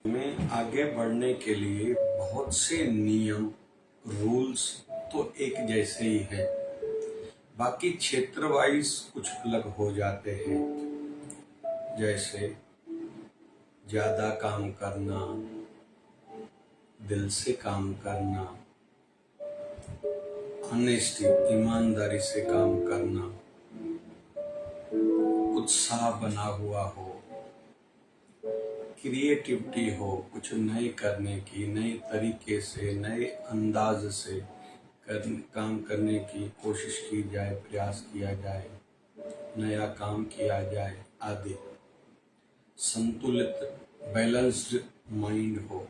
में आगे बढ़ने के लिए बहुत से नियम रूल्स तो एक जैसे ही हैं, बाकी क्षेत्र वाइज कुछ अलग हो जाते हैं। जैसे ज्यादा काम करना, दिल से काम करना, ऑनेस्टी ईमानदारी से काम करना, उत्साह बना हुआ हो, क्रिएटिविटी हो, कुछ नए करने की, नए तरीके से, नए अंदाज से काम करने की कोशिश की जाए, प्रयास किया जाए, नया काम किया जाए आदि। संतुलित बैलेंस्ड माइंड हो,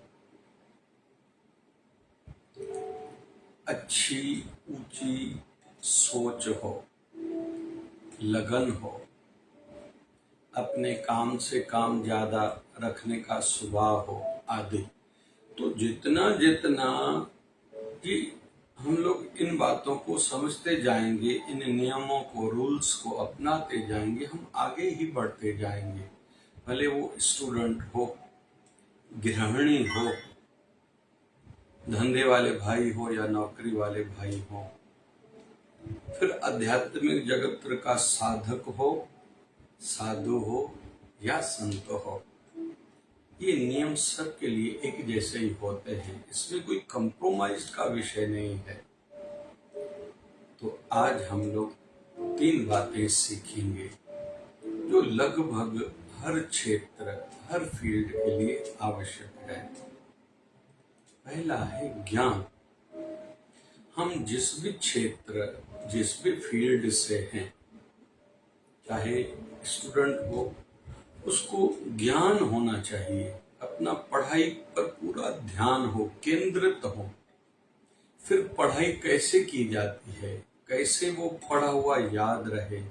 अच्छी ऊंची सोच हो, लगन हो, अपने काम से काम ज्यादा रखने का स्वभाव हो आदि। तो जितना जितना कि हम लोग इन बातों को समझते जाएंगे, इन नियमों को, रूल्स को अपनाते जाएंगे, हम आगे ही बढ़ते जाएंगे। भले वो स्टूडेंट हो, गृहिणी हो, धंधे वाले भाई हो या नौकरी वाले भाई हो, फिर आध्यात्मिक जगत का साधक हो, साधु हो या संत हो, ये नियम सबके लिए एक जैसे ही होते हैं। इसमें कोई कंप्रोमाइज का विषय नहीं है। तो आज हम लोग 3 बातें सीखेंगे जो लगभग हर क्षेत्र, हर फील्ड के लिए आवश्यक है। पहला है ज्ञान। हम जिस भी क्षेत्र, जिस भी फील्ड से हैं, चाहे स्टूडेंट हो, उसको ज्ञान होना चाहिए, अपना पढ़ाई पर पूरा ध्यान हो, केंद्रित हो। फिर पढ़ाई कैसे की जाती है, कैसे वो पढ़ा हुआ याद रहे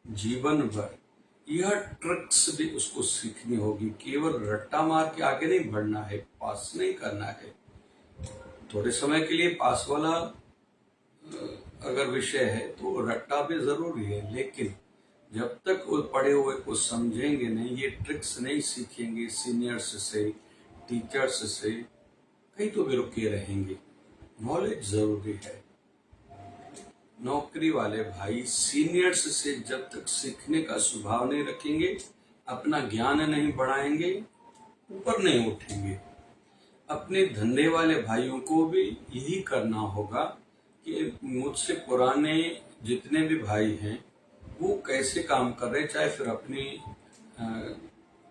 जीवन भर, यह ट्रिक्स भी उसको सीखनी होगी। केवल रट्टा मार के आगे नहीं बढ़ना है, पास नहीं करना है। थोड़े समय के लिए पास वाला अगर विषय है तो रट्टा भी जरूरी है, लेकिन जब तक वो पढ़े हुए को समझेंगे नहीं, ये ट्रिक्स नहीं सीखेंगे सीनियर्स से, टीचर्स से, कहीं तो भी रुके रहेंगे। नॉलेज जरूरी है। नौकरी वाले भाई सीनियर्स से जब तक सीखने का स्वभाव नहीं रखेंगे, अपना ज्ञान नहीं बढ़ाएंगे, ऊपर नहीं उठेंगे। अपने धंधे वाले भाइयों को भी यही करना होगा कि मुझसे पुराने जितने भी भाई हैं वो कैसे काम कर रहे हैं, चाहे फिर अपनी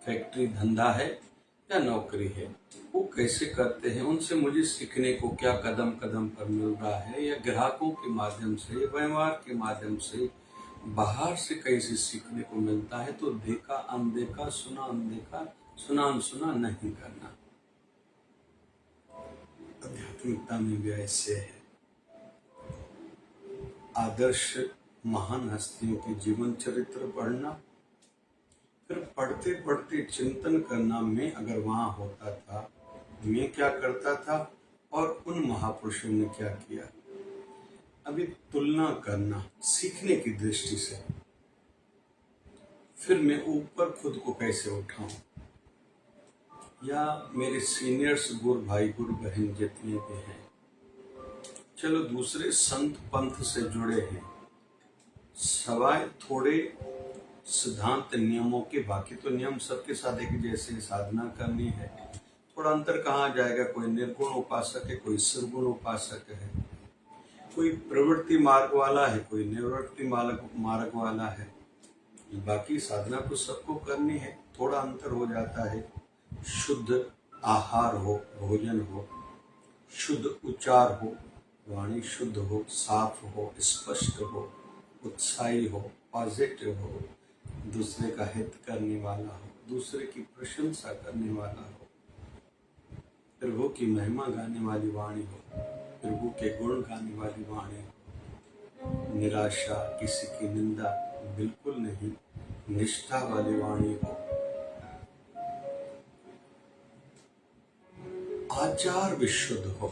फैक्ट्री धंधा है या नौकरी है, वो कैसे करते हैं, उनसे मुझे सीखने को क्या कदम कदम पर मिल रहा है, या ग्राहकों के माध्यम से, व्यवहार के माध्यम से, बाहर से कैसे सीखने को मिलता है। तो देखा अनदेखा, सुना अनदेखा, सुना अनसुना नहीं करना। आध्यात्मिकता में भी ऐसे है। आदर्श महान हस्तियों के जीवन चरित्र पढ़ना, फिर पढ़ते पढ़ते चिंतन करना, मैं अगर वहां होता था मैं क्या करता था और उन महापुरुषों ने क्या किया। अभी तुलना करना सीखने की दृष्टि से, फिर मैं ऊपर खुद को कैसे उठाऊं, या मेरे सीनियर्स, गुरु भाई गुरु बहन जितने भी हैं, चलो दूसरे संत पंथ से जुड़े हैं, सवाए थोड़े सिद्धांत नियमों के, बाकी तो नियम सबके साथ एक जैसे साधना करनी है। थोड़ा अंतर कहाँ जाएगा, कोई निर्गुण उपासक है, कोई निर्गुण उपासक है, कोई प्रवृत्ति मार्ग वाला है, कोई निवृत्ति मार्ग वाला है। बाकी साधना तो सबको करनी है, थोड़ा अंतर हो जाता है। शुद्ध आहार हो, भोजन हो, शुद्ध उच्चार हो, वाणी शुद्ध हो, साफ हो, स्पष्ट हो, उत्साही हो, पॉजिटिव हो, दूसरे का हित करने वाला हो, दूसरे की प्रशंसा करने वाला हो, प्रभु की महिमा गाने वाली वाणी हो, प्रभु के गुण गाने वाली वाणी हो, निराशा, किसी की निंदा बिल्कुल नहीं, निष्ठा वाली वाणी हो, आचार विशुद्ध हो,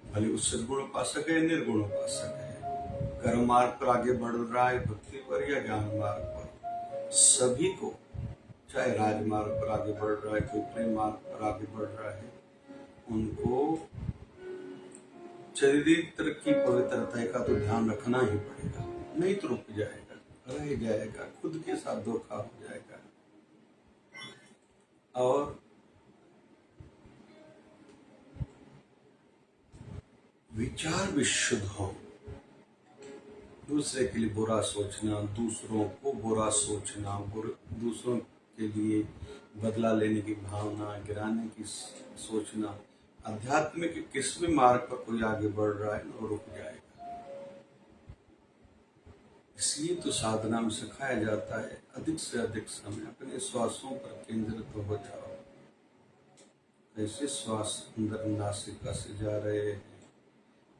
भले वो सद्गुण उपासक है, निर्गुण उपासक है, कर्म मार्ग पर आगे बढ़ रहा है, भक्ति पर या ज्ञान मार्ग पर, सभी को चाहे राजमार्ग पर आगे बढ़ रहा है, कोई प्रेम मार्ग पर आगे बढ़ रहा है, उनको चरित्र की पवित्रता का तो ध्यान रखना ही पड़ेगा, नहीं तो रुक जाएगा, रह जाएगा, खुद के साथ धोखा हो जाएगा। और विचार भी शुद्ध हो, दूसरे के लिए बुरा सोचना, दूसरों को बुरा सोचना, दूसरों के लिए बदला लेने की भावना, गिराने की सोचना, आध्यात्मिक किस भी मार्ग पर कोई आगे बढ़ रहा है वो रुक जाएगा। इसलिए तो साधना में सिखाया जाता है अधिक से अधिक समय अपने श्वासों पर केंद्रित हो जाओ। कैसे श्वास अंदर नासिका से जा रहे हैं,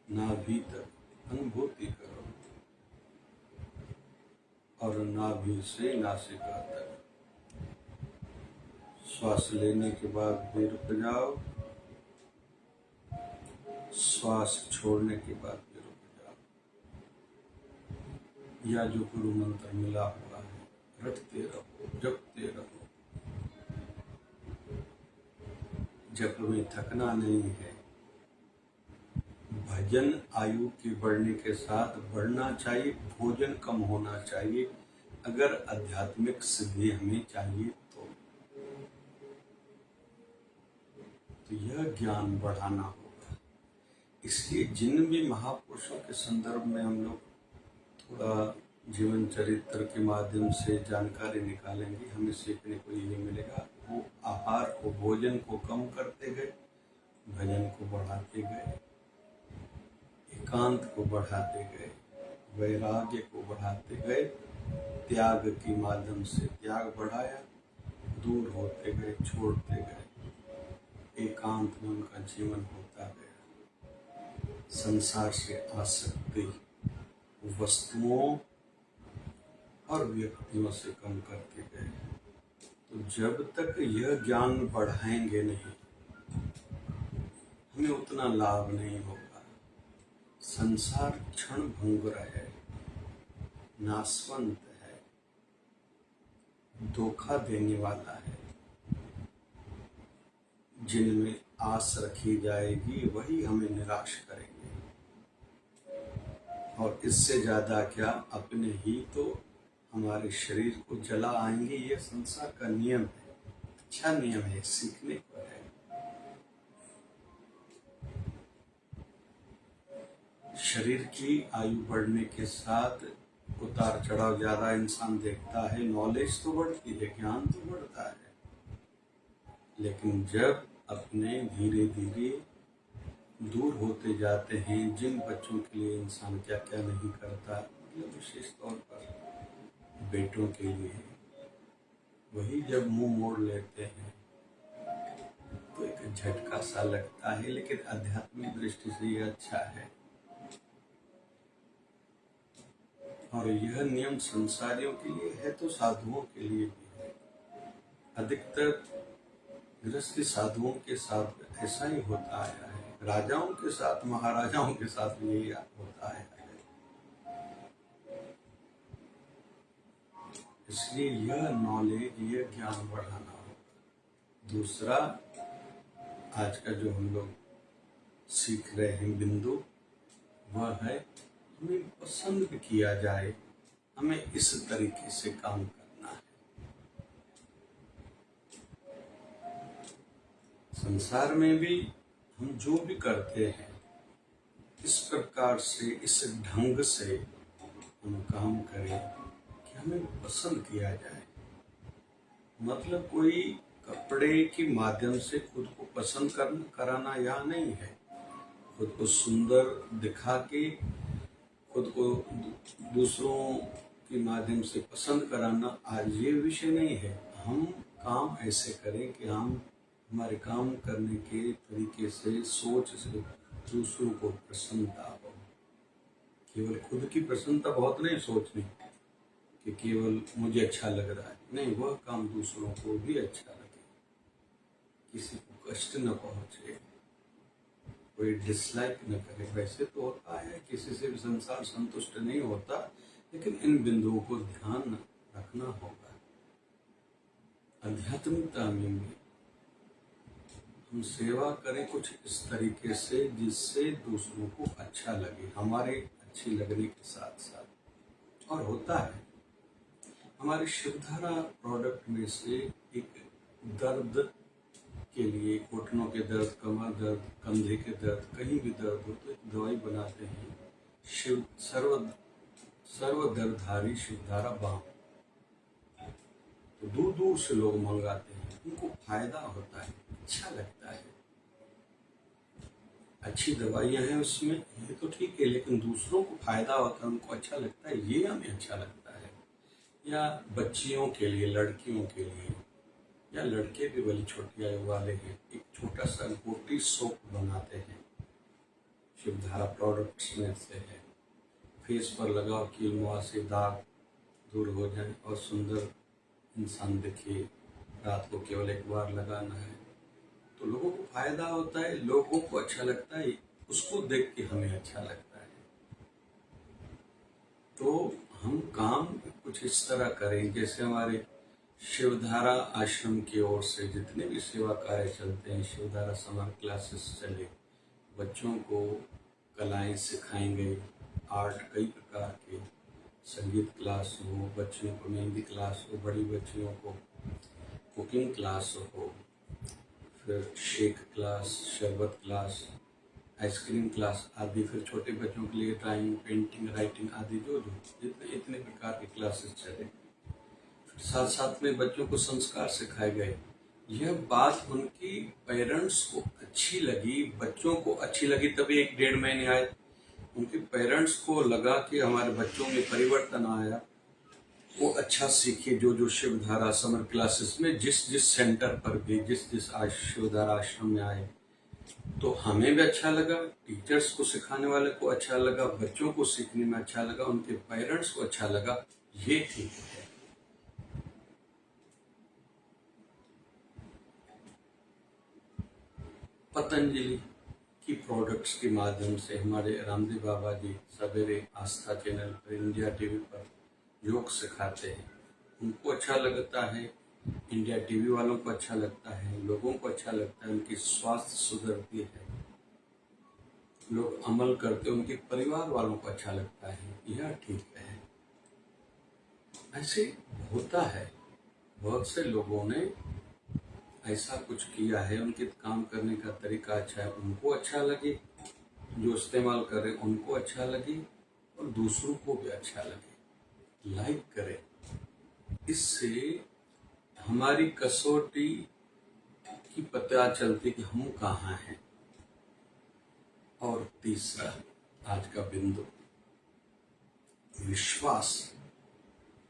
नाभि तक अनुभूति करो और नाभि से नासिका तक। श्वास लेने के बाद भी रुक जाओ, श्वास छोड़ने के बाद भी रुक जाओ, या जो गुरु मंत्र मिला हुआ है रटते रहो, जपते रहो। जप में थकना नहीं है। भजन आयु के बढ़ने के साथ बढ़ना चाहिए, भोजन कम होना चाहिए अगर आध्यात्मिक सिद्धि हमें चाहिए तो यह ज्ञान बढ़ाना होगा। इसलिए जिन भी महापुरुषों के संदर्भ में हम लोग थोड़ा जीवन चरित्र के माध्यम से जानकारी निकालेंगे, हमें सीखने को यही मिलेगा। वो आहार को, भोजन को कम करते गए, भजन को बढ़ाते गए, एकांत को बढ़ाते गए, वैराग्य को बढ़ाते गए, त्याग के माध्यम से त्याग बढ़ाया, दूर होते गए, छोड़ते गए, एकांत में उनका जीवन होता गया। संसार से आसक्ति वस्तुओं और व्यक्तियों से कम करते गए। तो जब तक यह ज्ञान बढ़ाएंगे नहीं, हमें उतना लाभ नहीं होगा। संसार क्षण भंगुर है, नाशवंत है, धोखा देने वाला है। जिनमें आस रखी जाएगी वही हमें निराश करेंगे, और इससे ज्यादा क्या अपने ही तो हमारे शरीर को जला आएंगे। ये संसार का नियम है, अच्छा नियम है, सीखने को है। शरीर की आयु बढ़ने के साथ उतार चढ़ाव ज्यादा इंसान देखता है, नॉलेज तो बढ़ती है, ज्ञान तो बढ़ता है, लेकिन जब अपने धीरे धीरे दूर होते जाते हैं, जिन बच्चों के लिए इंसान क्या क्या नहीं करता, मतलब विशेष तौर पर बेटों के लिए, वही जब मुंह मोड़ लेते हैं तो एक झटका सा लगता है। लेकिन आध्यात्मिक दृष्टि से यह अच्छा है, और यह नियम संसारियों के लिए है तो साधुओं के लिए भी है। अधिकतर गृहस्थी साधुओं के साथ ऐसा ही होता आया है, राजाओं के साथ, महाराजाओं के साथ भी यही होता है। इसलिए यह नॉलेज, यह ज्ञान बढ़ाना होगा। दूसरा, आज का जो हम लोग सीख रहे हैं बिंदु, वह है हमें पसंद किया जाए, हमें इस तरीके से काम करना है। संसार में भी हम जो भी करते हैं, इस प्रकार से, इस ढंग से हम काम करें कि हमें पसंद किया जाए। मतलब कोई कपड़े के माध्यम से खुद को पसंद कराना यह नहीं है। खुद को सुंदर दिखा के खुद को दूसरों के माध्यम से पसंद कराना आज ये विषय नहीं है। हम काम ऐसे करें कि हम हमारे काम करने के तरीके से, सोच से दूसरों को प्रसन्नता हो। केवल खुद की प्रसन्नता बहुत नहीं सोचनी कि केवल मुझे अच्छा लग रहा है, नहीं, वह काम दूसरों को भी अच्छा लगे, किसी को कष्ट न पहुंचे, कोई डिसलाइक न करे। वैसे तो होता है, किसी से भी संसार संतुष्ट नहीं होता, लेकिन इन बिंदुओं को ध्यान रखना होगा। आध्यात्मिकता में हम सेवा करें कुछ इस तरीके से जिससे दूसरों को अच्छा लगे, हमारे अच्छे लगने के साथ साथ। और होता है हमारे शिवधारा प्रोडक्ट में से एक दर्द के लिए, घुटनों के दर्द, कमर दर्द, कंधे के दर्द, कहीं भी दर्द हो तो एक दवाई बनाते हैं, शिव सर्व दर्दधारी शिवधारा बाम। तो दूर दूर से लोग मंगाते हैं, उनको फायदा होता है, अच्छा लगता है, अच्छी दवाइयां हैं उसमें, ये तो ठीक है, लेकिन दूसरों को फायदा होता है, उनको अच्छा लगता है, ये हमें अच्छा लगता है। या बच्चियों के लिए, लड़कियों के लिए, या लड़के भी बड़ी छोटी आयु वाले हैं, एक छोटा सा गोटी सोप बनाते हैं, शिवधारा प्रोडक्ट्स में से है। फेस पर लगाओ कि मुहासे दाग दूर हो जाए और सुंदर इंसान दिखे। रात को केवल एक बार लगाना है, तो लोगों को फायदा होता है, लोगों को अच्छा लगता है, उसको देख के हमें अच्छा लगता है। तो हम काम कुछ इस तरह करें, जैसे हमारे शिवधारा आश्रम की ओर से जितने भी सेवा कार्य चलते हैं, शिवधारा समर क्लासेस चले, बच्चों को कलाएं सिखाएंगे, आर्ट कई प्रकार के, संगीत क्लास हो, बच्चों को मेहंदी क्लास हो, बड़ी बच्चियों को कुकिंग क्लास हो, फिर शेक क्लास, शरबत क्लास, आइसक्रीम क्लास आदि, फिर छोटे बच्चों के लिए ड्राइंग, पेंटिंग, राइटिंग आदि, जो जितने इतने प्रकार के क्लासेस चले। साथ साथ में बच्चों को संस्कार सिखाए गए। यह बात उनकी पेरेंट्स को अच्छी लगी, बच्चों को अच्छी लगी, तभी 1-1.5 महीने आए। उनके पेरेंट्स को लगा कि हमारे बच्चों में परिवर्तन आया, वो अच्छा सीखे। जो जो शिवधारा समर क्लासेस में जिस सेंटर पर भी, जिस शिवधारा आश्रम में आए, तो हमें भी अच्छा लगा, टीचर्स को सिखाने वाले को अच्छा लगा, बच्चों को सीखने में अच्छा लगा, उनके पेरेंट्स को अच्छा लगा, ये ठीक है। पतंजलि की प्रोडक्ट्स के माध्यम से हमारे रामदेव बाबा जी सवेरे आस्था चैनल पर, इंडिया टीवी पर योग सिखाते हैं, उनको अच्छा लगता है, इंडिया टीवी वालों को अच्छा लगता है, लोगों को अच्छा लगता है, उनकी स्वास्थ्य सुधरती है, लोग अमल करते, उनके परिवार वालों को अच्छा लगता है, यह ठीक है। ऐसे होता है, बहुत से लोगों ने ऐसा कुछ किया है, उनके काम करने का तरीका अच्छा है, उनको अच्छा लगे, जो इस्तेमाल करें उनको अच्छा लगे और दूसरों को भी अच्छा लगे, लाइक करें। इससे हमारी कसौटी की पता चलती कि हम कहाँ हैं। और तीसरा आज का बिंदु, विश्वास।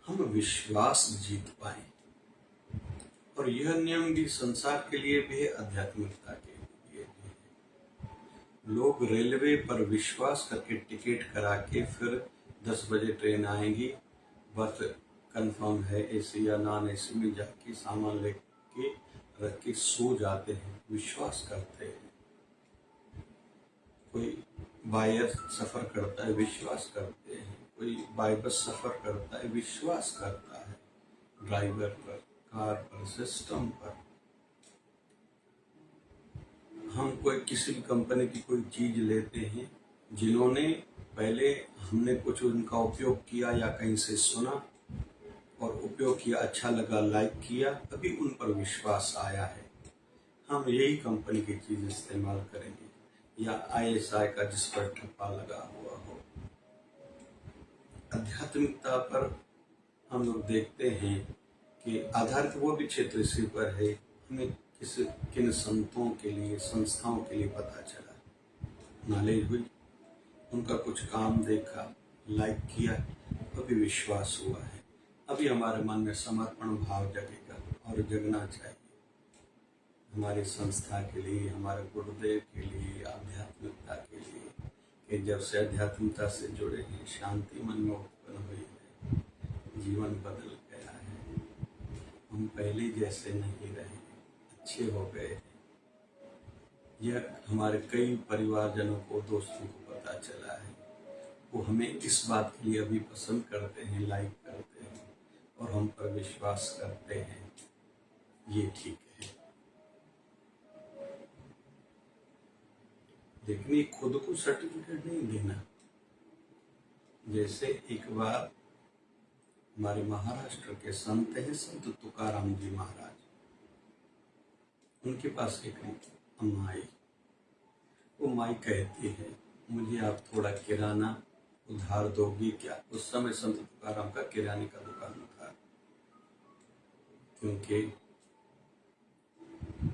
हम विश्वास जीत पाए, और यह नियम भी संसार के लिए भी है, आध्यात्मिकता के लिए भी है। लोग रेलवे पर विश्वास करके टिकट करा के फिर 10 बजे ट्रेन आएगी, बस कंफर्म है एसी या नॉन एसी में जाके सामान लेके रख के सो जाते हैं, विश्वास करते हैं। कोई बाय एयर सफर करता है, विश्वास करते हैं, कोई बाय बस सफर करता है, विश्वास करता है ड्राइवर पर, कार पर, सिस्टम पर। हम कोई किसी भी कंपनी की कोई चीज लेते हैं, जिन्होंने पहले हमने कुछ उनका उपयोग किया या कहीं से सुना और उपयोग किया, अच्छा लगा, लाइक किया, तभी उन पर विश्वास आया है। हम यही कंपनी की चीज इस्तेमाल करेंगे, या ISI का जिस पर ठप्पा लगा हुआ हो। आध्यात्मिकता पर हम लोग देखते हैं कि आधारित वो भी क्षेत्र इसी पर है। हमें किन संतों के लिए, संस्थाओं के लिए पता चला, नॉलेज हुई, उनका कुछ काम देखा, लाइक किया, अभी विश्वास हुआ है। अभी हमारे मन में समर्पण भाव जगेगा, और जगना चाहिए हमारी संस्था के लिए, हमारे गुरुदेव के लिए, आध्यात्मिकता के लिए, कि जब से आध्यात्मिकता से जुड़े हैं, शांति मन में उत्पन्न हुई है, जीवन बदल गया है, हम पहले जैसे नहीं रहे, अच्छे हो गए हैं। यह हमारे कई परिवारजनों को, दोस्तों को पता चला है। वो हमें इस बात के लिए अभी पसंद करते हैं, लाइक करते हैं, और हम पर विश्वास करते हैं। ये ठीक है। लेकिन ये खुद को सर्टिफिकेट नहीं देना। जैसे एक बार हमारे महाराष्ट्र के संत हैं, संत तुकाराम जी महाराज, उनके पास एक अम्मा आई। वो माई कहती है, मुझे आप थोड़ा किराना उधार दोगी क्या? उस समय संत तुकाराम का किराने का दुकान था, क्योंकि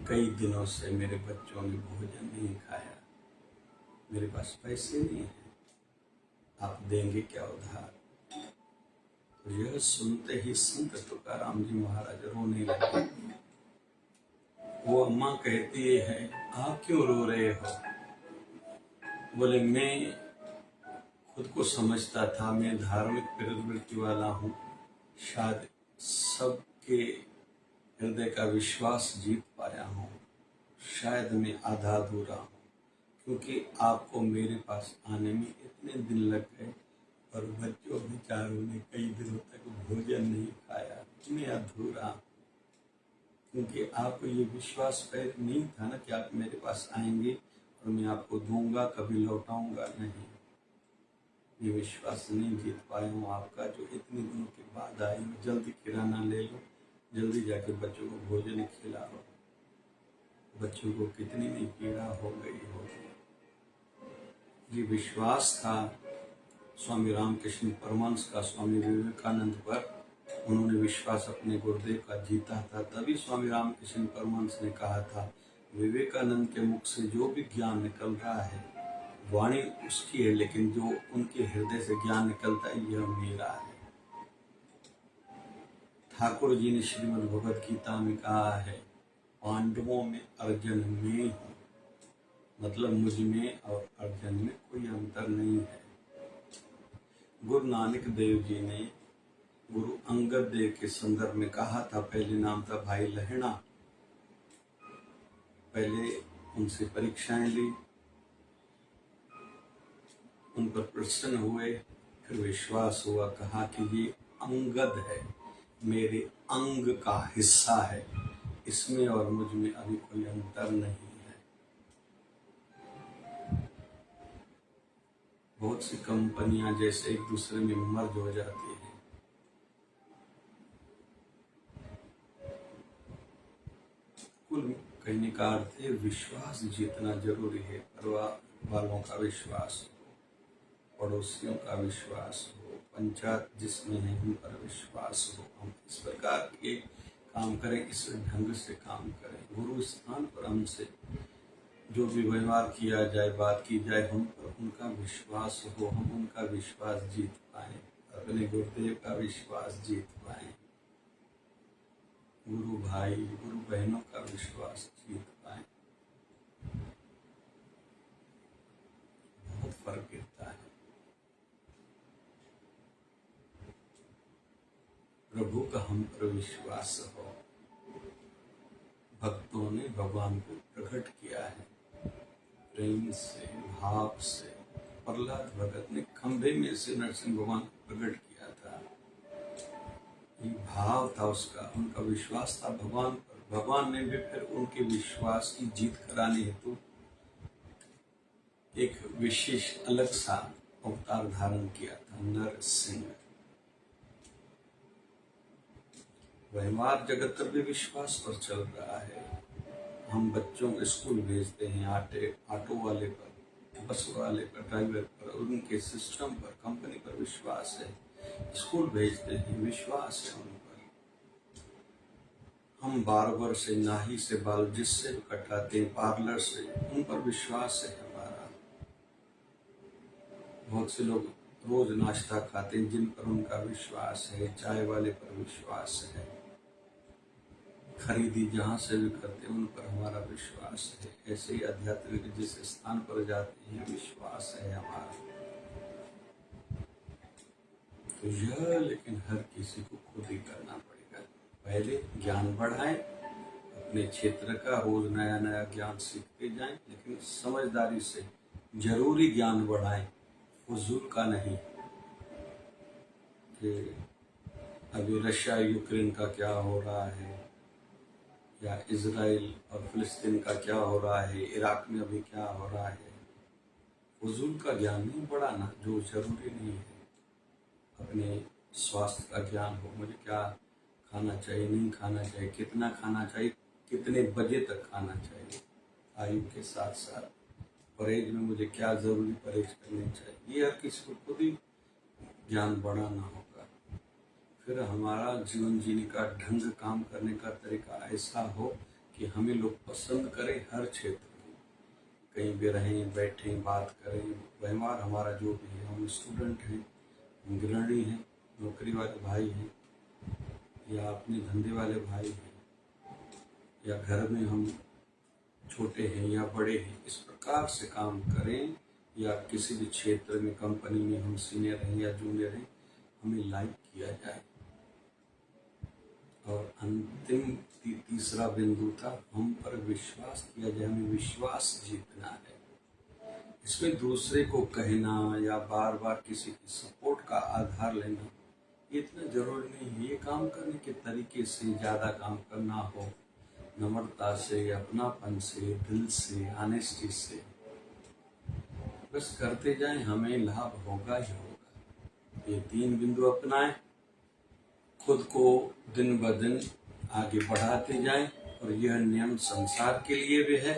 कई दिनों से मेरे बच्चों ने भोजन नहीं खाया, मेरे पास पैसे नहीं है, आप देंगे क्या उधार? तो यह सुनते ही संत तुकाराम जी महाराज रोने लगे। वो अम्मा कहती है, आप क्यों रो रहे हो? बोले, मैं खुद को समझता था मैं धार्मिक प्रवृत्ति वाला हूँ, शायद सबके हृदय का विश्वास जीत पाया हूँ, शायद मैं आधा अधूरा हूँ, क्योंकि आपको मेरे पास आने में इतने दिन लग गए और बच्चों बेचारों ने कई दिनों तक भोजन नहीं खाया, मैं अधूरा, क्योंकि आपको ये विश्वास पहले नहीं था ना कि आप मेरे पास आएंगे और मैं आपको दूंगा, कभी लौटाऊंगा नहीं। ये विश्वास नहीं जीत पाया हूँ आपका, जो इतने दिनों के बाद आई हूँ। जल्दी किराना ले लो, जल्दी जाके बच्चों को भोजन खिलाओ। बच्चों को कितनी भी पीड़ा हो गई होगी। ये विश्वास था स्वामी रामकृष्ण परमहंस का स्वामी विवेकानंद पर। उन्होंने विश्वास अपने गुरुदेव का जीता था, तभी स्वामी रामकृष्ण परमहंस ने कहा था, विवेकानंद के मुख से जो भी ज्ञान निकल रहा है, वाणी उसकी है, लेकिन जो उनके हृदय से ज्ञान निकलता है, यह मेरा है। ठाकुर जी ने श्रीमद् भगवद गीता में कहा है, पांडवों में अर्जुन में हूँ, मतलब मुझ में और अर्जुन में कोई अंतर नहीं है। गुरु नानक देव जी ने गुरु अंगद देव के संदर्भ में कहा था, पहले नाम था भाई लहणा, पहले उनसे परीक्षाएं ली, उन पर प्रसन्न हुए, फिर विश्वास हुआ, कहा कि ये अंगद है, मेरे अंग का हिस्सा है, इसमें और मुझ में अभी कोई अंतर नहीं है। बहुत सी कंपनियां जैसे एक दूसरे में मर्ज हो जाती है। कुल कहने का अर्थ है, विश्वास जीतना जरूरी है। परिवार वालों का विश्वास हो, पड़ोसियों का विश्वास हो, पंचायत जिसमें है उन पर विश्वास हो। हम इस प्रकार के काम करें, इस ढंग से काम करें। गुरु स्थान पर हमसे जो भी व्यवहार किया जाए, बात की जाए, हम पर उनका विश्वास हो, हम उनका विश्वास जीत पाए, अपने गुरुदेव का विश्वास जीत पाए, गुरु भाई गुरु बहनों का विश्वास जीत पाए। बहुत फर्क गिरता है। प्रभु का हम पर विश्वास हो। भक्तों ने भगवान को प्रकट किया है प्रेम से, भाव से। प्रहलाद भगत ने खंभे में से नरसिंह भगवान को प्रकट किया था। ये भाव था उसका, उनका विश्वास था भगवान पर। भगवान ने भी फिर उनके विश्वास की जीत कराने हेतु एक विशेष अलग सा अवतार धारण किया था, नरसिंह। व्यवहार जगत पर भी विश्वास पर चल रहा है। हम बच्चों को स्कूल भेजते हैं, ऑटो वाले पर, बस वाले पर, ड्राइवर पर, उनके सिस्टम पर, कंपनी पर विश्वास है। स्कूल भेजते हैं, विश्वास है उन पर। हम बार्बर से, नाई से बाल जिससे भी कटाते हैं, पार्लर से, उन पर विश्वास है हमारा। बहुत से लोग रोज नाश्ता खाते हैं, जिन पर उनका विश्वास है। चाय वाले पर विश्वास है। खरीदी जहाँ से भी करते हैं, उन पर हमारा विश्वास है। ऐसे ही आध्यात्मिक जिस स्थान पर जाते हैं, विश्वास है हमारा। तो यह लेकिन हर किसी को खुद ही करना पड़ेगा। पहले ज्ञान बढ़ाएं, अपने क्षेत्र का रोज नया नया ज्ञान सीखते जाएं, लेकिन समझदारी से जरूरी ज्ञान बढ़ाएं, फजूल का नहीं। कि अभी रशिया यूक्रेन का क्या हो रहा है, या इजराइल और फिलिस्तीन का क्या हो रहा है, इराक में अभी क्या हो रहा है, फजूल का ज्ञान नहीं बढ़ाना जो जरूरी नहीं है। अपने स्वास्थ्य का ज्ञान हो, मुझे क्या खाना चाहिए, नहीं खाना चाहिए, कितना खाना चाहिए, कितने बजे तक खाना चाहिए, आयु के साथ साथ परहेज में मुझे क्या जरूरी परहेज करनी चाहिए, ये हर किसी को खुद ही ज्ञान बढ़ाना होगा। फिर हमारा जीवन जीने का ढंग, काम करने का तरीका ऐसा हो कि हमें लोग पसंद करें हर क्षेत्र में, कहीं भी रहें, बैठें, बात करें, व्यवहार हमारा जो भी है। हम स्टूडेंट हैं, हम गृहिणी हैं, नौकरी वाले भाई हैं, या अपने धंधे वाले भाई हैं, या घर में हम छोटे हैं या बड़े हैं, इस प्रकार से काम करें। या किसी भी क्षेत्र में, कंपनी में हम सीनियर हैं या जूनियर हैं, हमें लाइक किया जाए। और अंतिम तीसरा बिंदु था, हम पर विश्वास किया जाए, हमें विश्वास जीतना है। इसमें दूसरे को कहना या बार बार किसी की सपोर्ट का आधार लेना ये इतना जरूरी नहीं है। ये काम करने के तरीके से, ज़्यादा काम करना हो नम्रता से, अपनापन से, दिल से, ऑनेस्टी से, बस करते जाएं, हमें लाभ होगा ही होगा। ये 3 बिंदु अपनाएं, खुद को दिन ब दिन आगे बढ़ाते जाएं। और यह नियम संसार के लिए भी है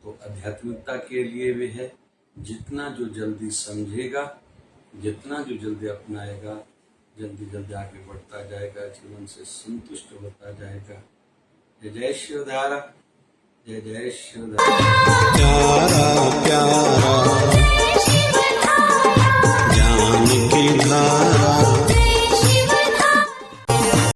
तो आध्यात्मिकता के लिए भी है। जितना जो जल्दी समझेगा, जितना जो जल्दी अपनाएगा, जल्दी जल्दी आगे बढ़ता जाएगा, जीवन से संतुष्ट होता जाएगा। जय जय शिवधारा, जय जय शिवधारा। प्यारा प्यारा